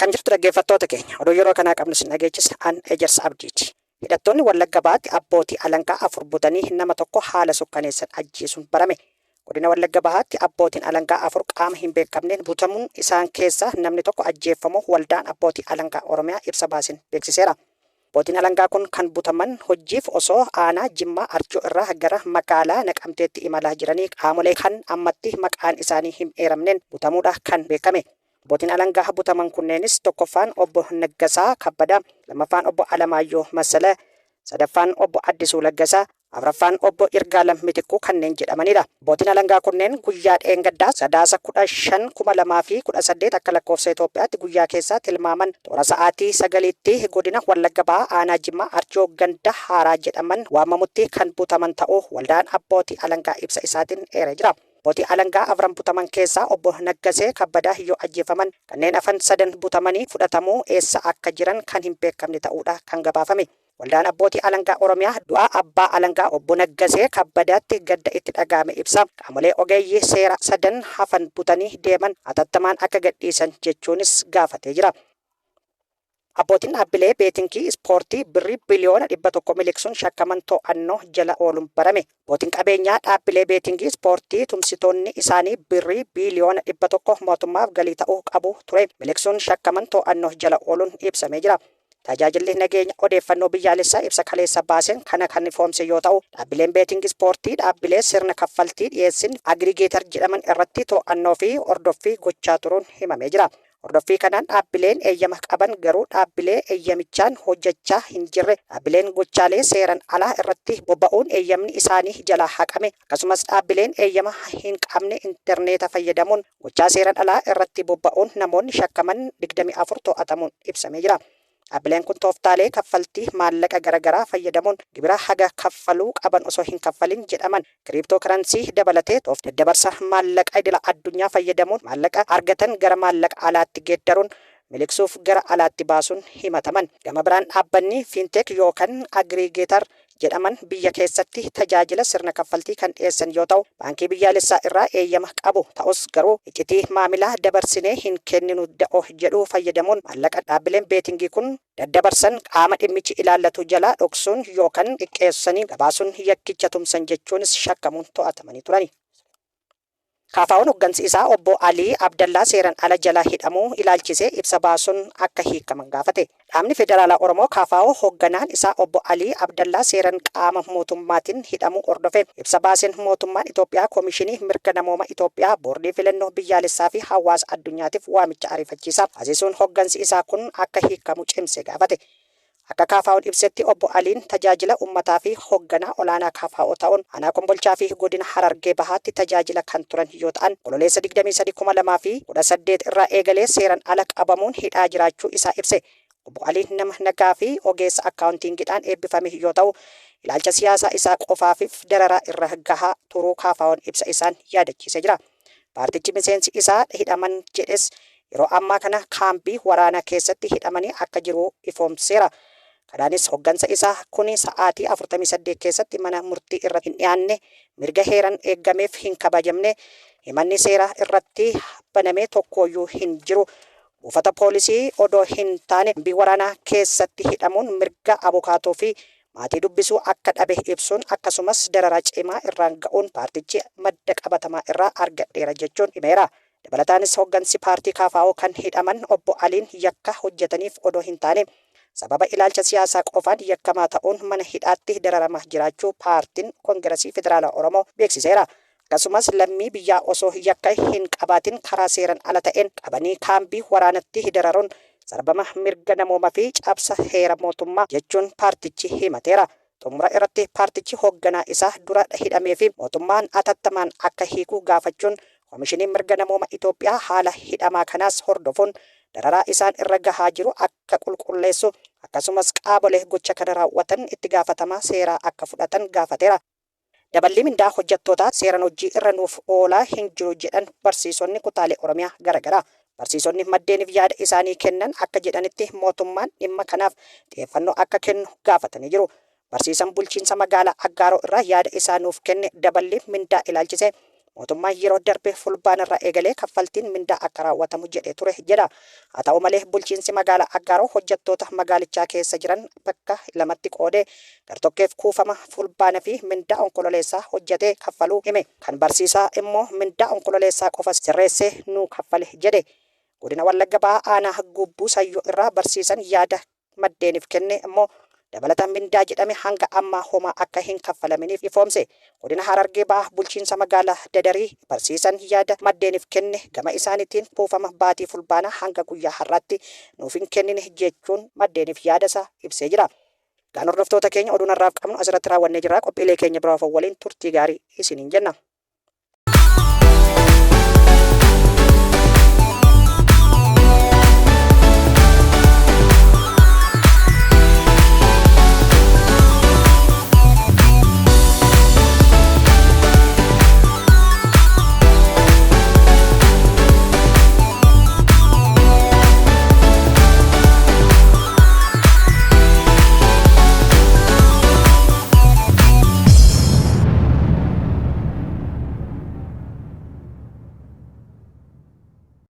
Akkam jirtu dhaggeeffattoota keenya. Oduu yeroo kanaa qabnu sin dhageechisa an Ejersa Abdiiti. Hidhattoonni Wallagga Bahaatti abbootii alangaa afur butanii nama tokko haala sukkaneessan ajjeesuun barame. Godina Wallagga Bahaatti abbootiin alangaa afur qaama hin beekamneen butamuun isaan keessa namni tokko ajjeefamuu waldaan abbootii alangaa Oromiyaa ibsa baasin beeksiseera. Abbootiin alangaa kun kan butaman hojiif osoo aanaa Jimmaa Arjoo irraa gara magaalaa Naqamteetti imalaa jiranii qaamolee kan ammatti maqaan isaanii hin eeramneen butamuudha kan beekame. Abbootiin alangaa butaman kunneenis tokkoffaan obbo Naggasaa Kabbadaa, lammaffaan obbo Alamaayyoo Massalee, sadaffaan obbo Addisuu Laggasaa, afuraffaan obbo Irgaalam Mitikuu kanneen jedhamanidha. Abbootiin alangaa kunneen guyyaa dheengaddaa sadaasa 15/2018 akka lakkoofsa Itoophiyaatti guyyaa keessaa tilmaaman toora sa'aatii 9tti godina Wallagga Bahaa aanaa Jimmaa Arjoo ganda haaraa jedhaman waamamutti kan butaman ta'uu waldaan abbootii alangaa ibsa isaatiin eeree jira. Abbootii alangaa afran butaman keessaa obbo Naggasee Kabbadaa yoo ajjeefaman kanneen afan sadan butamanii fudhatamuu eessa akka jiran kan hin beekamne ta'uudha kan gabaafame. Waldaan abbootii alangaa Oromiyaa du'aa abbaa alangaa obbo Naggasee Kabbadaatti gadda itti dhagahame ibsa. Qaamolee ogeeyyii seera sadan hafan butanii deeman hatattamaan akka gadhiisan jechuunis gaafatee jira. Abbootiin dhaabbilee beetinkii ispoortii birrii biliyoona 100 miliqsuun shakkaman to'annoo jala ooluun barame. Abbootiin qabeenyaa dhaabbilee beetinkii ispoortii tumsitoonni isaanii birrii biliyoona 100 mootummaaf galii ta'uu qabu ture miliqsuun shakkaman to'annoo jala ooluun ibsamee jira. Tajaajilli nageenya odeeffannoo biyyaalessaa ibsa kaleessa baaseen kana kan ifoomse yoo ta'u dhaabbileen beetingii ispoortii dhaabbilee sirna kaffaltii dhiyeessin agrigeetar jedhaman irratti to'annoo fi hordoffii gochaa turuun himamee jira. Hordoffii kanaan dhaabbileen eeyyama qaban garuu dhaabbilee eeyyamichaan hojjechaa hin jirre dhaabbileen gochaalee seeran alaa irratti bobba'uun eeyyamni isaanii jalaa haqame akkasumas dhaabbileen eeyyama hin qabne intarneeta fayyadamuun gochaa seeran alaa irratti bobba'uun namoonni shakkaman 24 to'atamuun ibsamee jira. Dhaabbileen kun tooftaalee kaffaltii maallaqa garaagaraa fayyadamuun gibira haga kaffaluu qaban osoo hin kaffalin jedhaman kiriiptookarensii dabalatee daddabarsa maallaqa idila addunyaa fayyadamuun maallaqa argatan gara maallaqa alaatti geeddaruun miliqsuuf gara alaatti baasuun himataman. Gama biraan dhaabbanni fiinteek yookaan agrigeetar jedhaman biyya keessatti tajaajila sirna kaffaltii kan dhiyeessan yoo ta'u baankii biyyaalessaa irraa eeyyama qabu ta'us garuu iccitii maamilaa dabarsinee hin kenninu da'oo jedhu fayyadamuun maallaqa dhaabbileen beetingii kun daddabarsan qaama dhimmichi ilaallatu jalaa dhoksuun yookaan xiqqeessanii gabaasuun yakkicha tumsan jechuunis shakkamuun to'atamanii turani. KFO'n hooggansi isaa obbo Alii Abdallaa seeran ala jalaa hidhamuu ilaalchisee ibsa baasuun akka hiikaman gaafate. Dhaabni Federaalaa Oromoo KFO hoogganaan isaa obbo Alii Abdallaa seeran qaama mootummaatiin hidhamuu hordofe ibsa baaseen mootummaan Itoophiyaa Koomishinii Mirga Namooma Itoophiyaa boordii filannoo biyyaalessaa fi hawaasa addunyaatiif waamicha ariifachiisa taasisuun hooggansi isaa kun akka hiikamu cimse gaafate. Akka KFO'n ibsetti obbo Aliin tajaajila uummataa fi hoogganaa olaanaa KFO ta'uun aanaa Kombolchaa fi godina Harargee Bahaatti tajaajila kan turan yoo ta'an Onkololeessa 23/2018 irraa eegalee seeran ala qabamuun hidhaa jiraachuu isaa ibse. Obbo Aliin nama nagaa fi ogeessa akkaawuntiingiidhaan eebbifame yoo ta'u ilaalcha siyaasaa isaa qofaafif dararaa irra gahaa turuu KFO'n ibsa isaan yaadachiisee jira. Paartichi miseensi isaa hidhaman jedhes yeroo ammaa kana kaambii waraanaa keessatti hidhamanii akka jiru ifoomseera. Kanaanis hooggansa isaa kun sa'aatii 48 keessatti mana murtii irra hin dhiyaanne mirga heeran eeggameef hin kabajamne himanni seeraa irratti banamee tokkoyyuu hin jiru. Buufata poolisii odoo hin taane kaambii waraanaa keessatti hidhamuun mirga abukaatoo fi maatii dubbisuu akka dhabe ibsuun akkasumas dararaa cimaa irraan ga'uun paartichi madda qabatamaa irraa argadheera jechuun himeera. Dabalataanis hooggansi paartii KFO kan hidhaman obbo Aliin yakka hojjetaniif odoo hin taane sababa ilaalcha siyaasaa qofaan yakkamaa ta'uun mana hidhaatti dararamaa jiraachuu paartiin Koongiresii Federaalaa Oromoo beeksiseera. Akkasumas lammii biyyaa osoo yakka hin qabaatin karaa seeran ala ta'een qabanii kaambii waraanatti dararuun sarbama mirga namoomaa fi cabsa heera mootummaa jechuun paartichi himateera. Xumura irratti paartichi hoogganaa isaa dura hidhamee fi mootummaan atattamaan akka hiiku gaafachuun Koomishiniin Mirga Namooma Itoophiyaa haala hidhamaa kanaas hordofuun dararaa isaan irra gahaa jiru akka qulqulleessu akkasumas qaamolee gocha kana raawwatan itti gaafatamaa seeraa akka fudhatan gaafateera. Daballi mindaa hojjettootaa seeran hojii irra nuuf oolaa hin jiru jedhan barsiisonni kutaalee Oromiyaa garaagaraa. Barsiisonni maddeeniif yaada isaanii kennan akka jedhanitti mootummaan dhimma kanaaf xiyyeeffannoo akka kennu gaafatanii jiru. Barsiisan bulchiinsa magaalaa Aggaaroo irraa yaada isaa nuuf kenne daballi mindaa ilaalchise mootummaan yeroo darbe fulbaanarraa eegalee kaffaltiin mindaa akka raawwatamu jedhee ture jedha. Haa ta'u malee bulchiinsi magaalaa Aggaaroo hojjettoota magaalichaa keessa jiran bakka lamatti qoodee gartokkeef kuufama fulbaana fi mindaa onkololeessaa hojjetee kaffaluu hime. Kan barsiisaa immoo mindaa onkololeessaa qofa sirreessee nuu kaffale jedhe. Godina Wallagga Bahaa aanaa Gubbuu Sayyoo irraa barsiisan yaada maddeeniif kenne immoo dabalataan mindaa jedhame hanga ammaa homaa akka hin kaffalaminiif ifoomse. Godina Harargee Bahaa bulchiinsa magaalaa Dadarii barsiisan yaada maddeeniif kenne gama isaaniitiin kuufama baatii fulbaanaa hanga guyyaa har'aatti nuuf hin kennine jechuun maddeeniif yaada isaa ibsee jira. Hordoftoota keenya oduun har'aaf qabnu asirratti raawwannee jira. Qophiilee keenya biroo waliin turtii gaarii isiniin jenna.